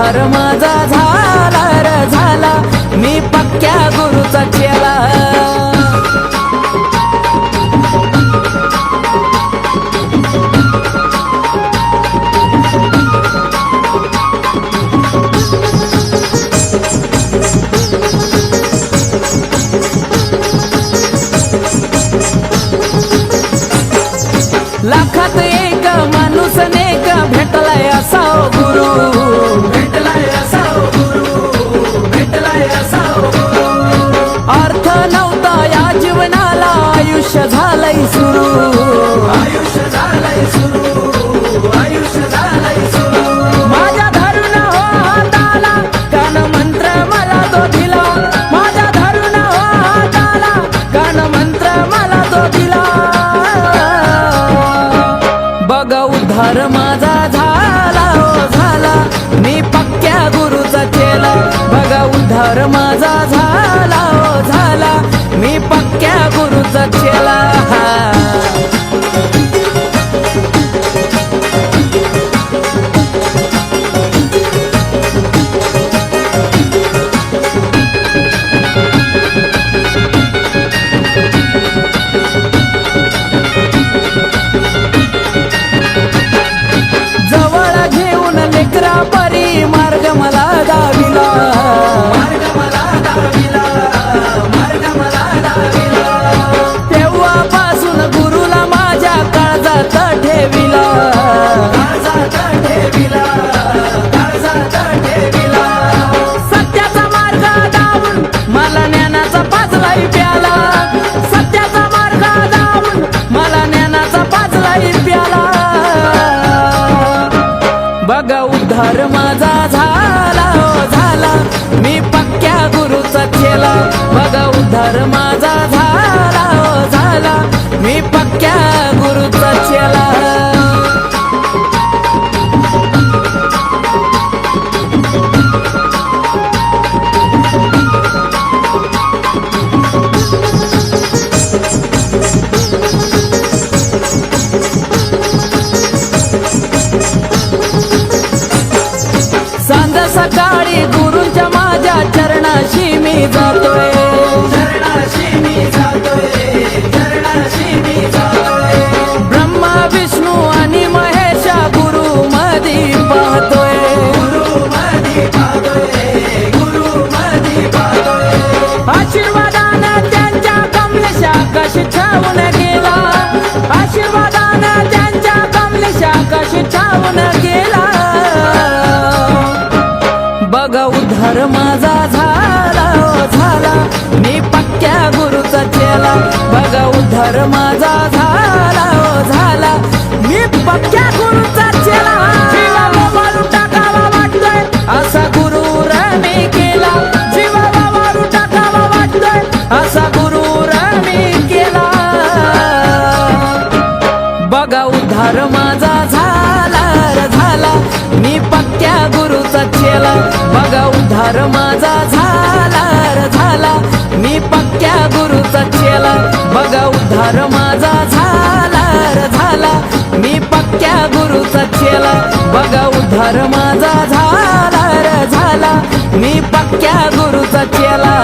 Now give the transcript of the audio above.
उद्धार माझा झाला र झाला, मी पक्क्या गुरुचा चेला. लाखात एक माणूस नेक भेटलाय असा गुरु, भेटलाय असा गुरु, भेटलाय असा गुरु. अर्थ नव्हता या जीवनाला, आयुष्य झालंय सुरू, आयुष्य झालंय सुरू, आयुष्य झालंय सुरू. माझ्या धरून हो हाताला कान मंत्र मला तो दिला, माझ्या धरून हो हाताला कान मंत्र मला तो दिला. बघा उद्धार माझा झाला हो झाला, मी पक्क्या गुरुचा चेला. बघा उद्धार माझा झाला हो झाला, मी पक्क्या गुरुचा चेला. लेकरा परी मार्ग मला दाविला, मार्ग मला दाविला, मार्ग मला दाविला. तेव्हापासून गुरुला माझ्या काळजात ठेविला, काळजात ठेविला, काळजात ठेविला. सत्याचा मार्ग दावून मला ज्ञानाचा पाजलाही प्याला, सत्याचा मार्ग दावून मला ज्ञानाचा पाजलाही प्याला. बघा उद्धार माझा झाला हो झाला, मी पक्क्या गुरुचा चेला. बघा उद्धार माझा झाला हो झाला, मी पक्क्या गुरुचा चेला. सकाळी गुरूंच्या माझ्या चरणाशी मी जातोय, चरणाशी मी जातोय, चरणाशी मी जातोय. ब्रह्मा विष्णू आणि महेश गुरु मधी पाहतोय, गुरु मधी पाहतोय, गुरु मधी पाहतोय. आशीर्वादानं त्यांच्या कमलेशा कशी छावून गेला, आशीर्वादानं त्यांच्या कमलेशा कशी छावून गेला. बघा उद्धार माझा झाला हो झाला, मी पक्क्या गुरुचा चेला. बघा उद्धार माझा झाला हो झाला, मी पक्क्या गुरुचा चेला. जीवाला वाळू टाकावा वाटतोय असा गुरु मी केला, जीवाला वाळू टाकावा वाटतोय असा गुरु मी केला. बघा उद्धार माझा झाला रे झाला, मी पक्क्या गुरुचा चेला. बघा उद्धार माझा झाला रे झाला, मी पक्क्या गुरुचा चेला. बघा उद्धार माझा झाला रे झाला, मी पक्क्या गुरुचा चेला. बघा उद्धार माझा झाला रे झाला, मी पक्क्या गुरुचा चेला.